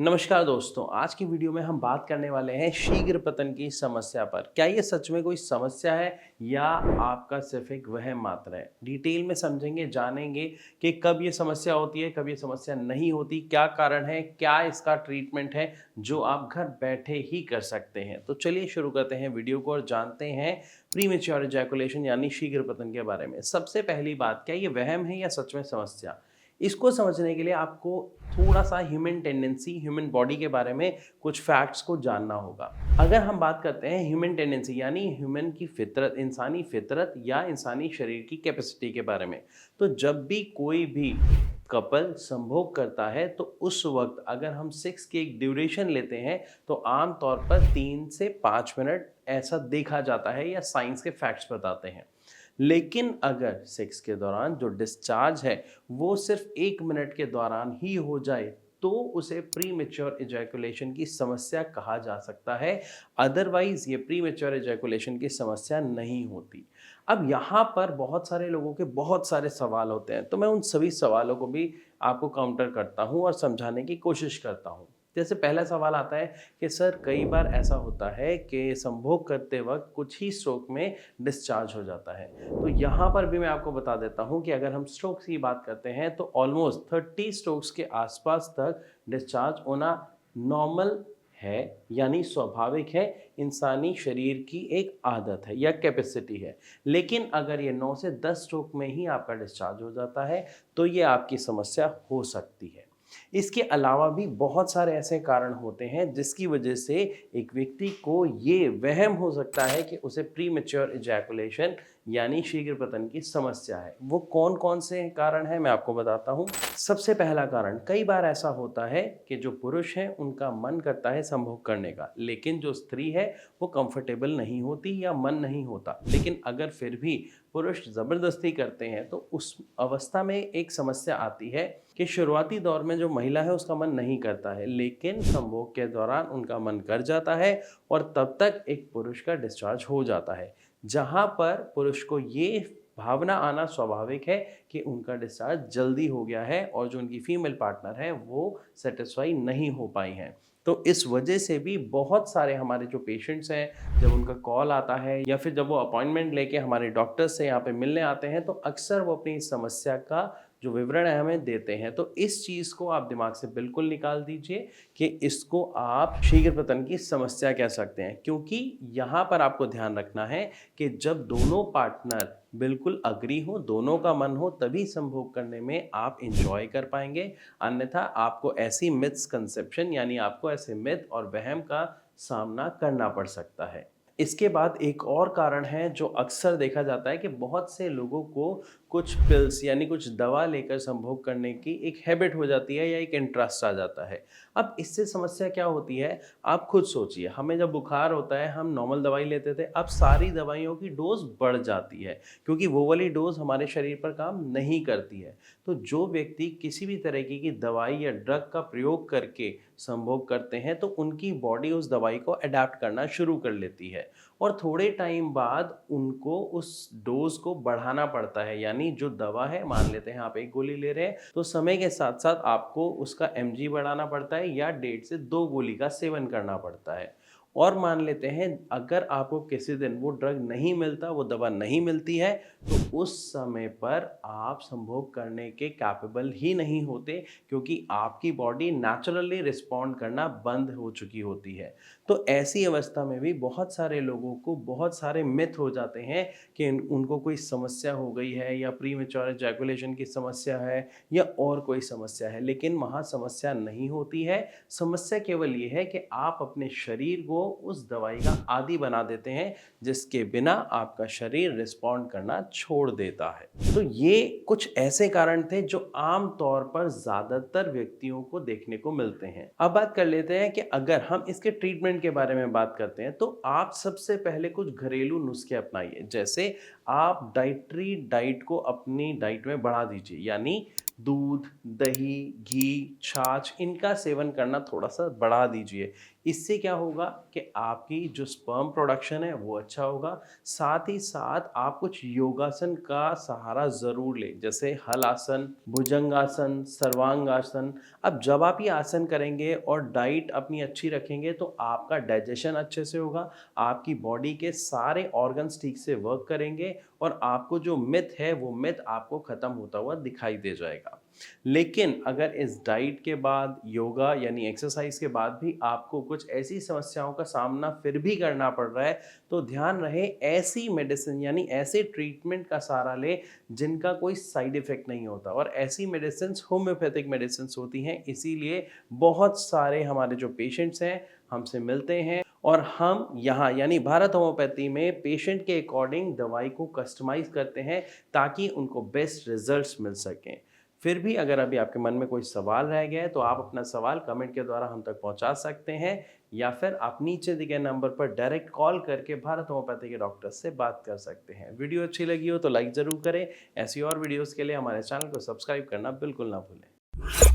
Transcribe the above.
नमस्कार दोस्तों, आज की वीडियो में हम बात करने वाले हैं शीघ्र पतन की समस्या पर। क्या ये सच में कोई समस्या है या आपका सिर्फ एक वहम मात्र है? डिटेल में समझेंगे, जानेंगे कि कब ये समस्या होती है, कब ये समस्या नहीं होती, क्या कारण है, क्या इसका ट्रीटमेंट है जो आप घर बैठे ही कर सकते हैं। तो चलिए शुरू करते हैं वीडियो को और जानते हैं प्रीमेच्योर इजैकुलेशन यानी शीघ्र पतन के बारे में। सबसे पहली बात, क्या ये वहम है या सच में समस्या? इसको समझने के लिए आपको थोड़ा सा ह्यूमन टेंडेंसी, ह्यूमन बॉडी के बारे में कुछ फैक्ट्स को जानना होगा। अगर हम बात करते हैं ह्यूमन टेंडेंसी यानी ह्यूमन की फितरत, इंसानी फितरत या इंसानी शरीर की कैपेसिटी के बारे में, तो जब भी कोई भी कपल संभोग करता है तो उस वक्त अगर हम सेक्स की एक ड्यूरेशन लेते हैं तो आम तौर पर 3 से 5 मिनट ऐसा देखा जाता है या साइंस के फैक्ट्स बताते हैं। लेकिन अगर सेक्स के दौरान जो डिस्चार्ज है वो सिर्फ 1 मिनट के दौरान ही हो जाए तो उसे प्री मेच्योर इजैकुलेशन की समस्या कहा जा सकता है। अदरवाइज ये प्री मेच्योर इजैकुलेशन की समस्या नहीं होती। अब यहाँ पर बहुत सारे लोगों के बहुत सारे सवाल होते हैं, तो मैं उन सभी सवालों को भी आपको काउंटर करता हूँ और समझाने की कोशिश करता हूँ। जैसे पहला सवाल आता है कि सर कई बार ऐसा होता है कि संभोग करते वक्त कुछ ही स्ट्रोक में डिस्चार्ज हो जाता है। तो यहाँ पर भी मैं आपको बता देता हूँ कि अगर हम स्ट्रोक्स की बात करते हैं तो ऑलमोस्ट 30 स्ट्रोक्स के आसपास तक डिस्चार्ज होना नॉर्मल है, यानी स्वाभाविक है, इंसानी शरीर की एक आदत है या कैपेसिटी है। लेकिन अगर ये 9 से 10 स्ट्रोक में ही आपका डिस्चार्ज हो जाता है तो ये आपकी समस्या हो सकती है। इसके अलावा भी बहुत सारे ऐसे कारण होते हैं जिसकी वजह से एक व्यक्ति को ये वहम हो सकता है कि उसे प्री मेच्योर इजैकुलेशन यानी शीघ्र पतन की समस्या है। वो कौन कौन से कारण हैं मैं आपको बताता हूँ। सबसे पहला कारण, कई बार ऐसा होता है कि जो पुरुष हैं उनका मन करता है संभोग करने का, लेकिन जो स्त्री है वो कंफर्टेबल नहीं होती या मन नहीं होता। लेकिन अगर फिर भी पुरुष ज़बरदस्ती करते हैं तो उस अवस्था में एक समस्या आती है कि शुरुआती दौर में जो महिला है उसका मन नहीं करता है, लेकिन संभोग के दौरान उनका मन कर जाता है और तब तक एक पुरुष का डिस्चार्ज हो जाता है। जहाँ पर पुरुष को ये भावना आना स्वाभाविक है कि उनका डिस्चार्ज जल्दी हो गया है और जो उनकी फीमेल पार्टनर है वो सेटिस्फाई नहीं हो पाई हैं। तो इस वजह से भी बहुत सारे हमारे जो पेशेंट्स हैं, जब उनका कॉल आता है या फिर जब वो अपॉइंटमेंट लेके हमारे डॉक्टर से यहाँ पे मिलने आते हैं तो अक्सर वो अपनी इस समस्या का जो विवरण है हमें देते हैं। तो इस चीज़ को आप दिमाग से बिल्कुल निकाल दीजिए कि इसको आप शीघ्र पतन की समस्या कह सकते हैं, क्योंकि यहाँ पर आपको ध्यान रखना है कि जब दोनों पार्टनर बिल्कुल अग्री हो, दोनों का मन हो, तभी संभोग करने में आप इंजॉय कर पाएंगे। अन्यथा आपको ऐसी मिसकंसेप्शन यानी आपको ऐसे मिथ और वहम का सामना करना पड़ सकता है। इसके बाद एक और कारण है जो अक्सर देखा जाता है कि बहुत से लोगों को कुछ पिल्स यानी कुछ दवा लेकर संभोग करने की एक हैबिट हो जाती है या एक इंटरेस्ट आ जाता है। अब इससे समस्या क्या होती है, आप खुद सोचिए, हमें जब बुखार होता है हम नॉर्मल दवाई लेते थे, अब सारी दवाइयों की डोज बढ़ जाती है क्योंकि वो वाली डोज हमारे शरीर पर काम नहीं करती है। तो जो व्यक्ति किसी भी तरीके की दवाई या ड्रग का प्रयोग करके संभोग करते हैं तो उनकी बॉडी उस दवाई को अडेप्ट करना शुरू कर लेती है और थोड़े टाइम बाद उनको उस डोज को बढ़ाना पड़ता है। यानी जो दवा है, मान लेते हैं आप एक गोली ले रहे हैं तो समय के साथ साथ आपको उसका एमजी बढ़ाना पड़ता है या 1.5 से 2 गोली का सेवन करना पड़ता है। और मान लेते हैं अगर आपको किसी दिन वो ड्रग नहीं मिलता, वो दवा नहीं मिलती है, तो उस समय पर आप संभोग करने के कैपेबल ही नहीं होते क्योंकि आपकी बॉडी नेचुरली रिस्पॉन्ड करना बंद हो चुकी होती है। तो ऐसी अवस्था में भी बहुत सारे लोगों को बहुत सारे मिथ हो जाते हैं कि उनको कोई समस्या हो गई है या प्रीमेच्योर इजैकुलेशन की समस्या है या और कोई समस्या है, लेकिन वहाँ समस्या नहीं होती है। समस्या केवल ये है कि आप अपने शरीर को उस दवाई का आदी बना देते हैं जिसके बिना आपका शरीर रिस्पॉन्ड करना छोड़ देता है। तो ये कुछ ऐसे कारण थे जो आम तौर पर ज्यादातर व्यक्तियों को देखने को मिलते हैं। अब बात कर लेते हैं कि अगर हम इसके ट्रीटमेंट के बारे में बात करते हैं तो आप सबसे पहले कुछ घरेलू नुस्खे अपनाइए। जैसे आप डाइट को अपनी डाइट में बढ़ा दीजिए, यानी दूध, दही, घी, छाछ इनका सेवन करना थोड़ा सा बढ़ा दीजिए। इससे क्या होगा कि आपकी जो स्पर्म प्रोडक्शन है वो अच्छा होगा। साथ ही साथ आप कुछ योगासन का सहारा ज़रूर लें, जैसे हल आसन, भुजंगासन, सर्वांगासन। अब जब आप ये आसन करेंगे और डाइट अपनी अच्छी रखेंगे तो आपका डाइजेशन अच्छे से होगा, आपकी बॉडी के सारे ऑर्गन्स ठीक से वर्क करेंगे और आपको जो मिथ है वो मिथ आपको ख़त्म होता हुआ दिखाई दे जाएगा। लेकिन अगर इस डाइट के बाद, योगा यानी एक्सरसाइज के बाद भी आपको कुछ ऐसी समस्याओं का सामना फिर भी करना पड़ रहा है, तो ध्यान रहे ऐसी मेडिसिन यानी ऐसे ट्रीटमेंट का सहारा लें जिनका कोई साइड इफ़ेक्ट नहीं होता। और ऐसी मेडिसिन होम्योपैथिक मेडिसिन होती हैं, इसीलिए बहुत सारे हमारे जो पेशेंट्स हैं हमसे मिलते हैं और हम यहाँ यानी भारत होम्योपैथी में पेशेंट के अकॉर्डिंग दवाई को कस्टमाइज़ करते हैं ताकि उनको बेस्ट रिजल्ट्स मिल सकें। फिर भी अगर अभी आपके मन में कोई सवाल रह गया है तो आप अपना सवाल कमेंट के द्वारा हम तक पहुंचा सकते हैं, या फिर आप नीचे दिए गए नंबर पर डायरेक्ट कॉल करके भारत होम्योपैथी के डॉक्टर से बात कर सकते हैं। वीडियो अच्छी लगी हो तो लाइक ज़रूर करें। ऐसी और वीडियोस के लिए हमारे चैनल को सब्सक्राइब करना बिल्कुल ना भूलें।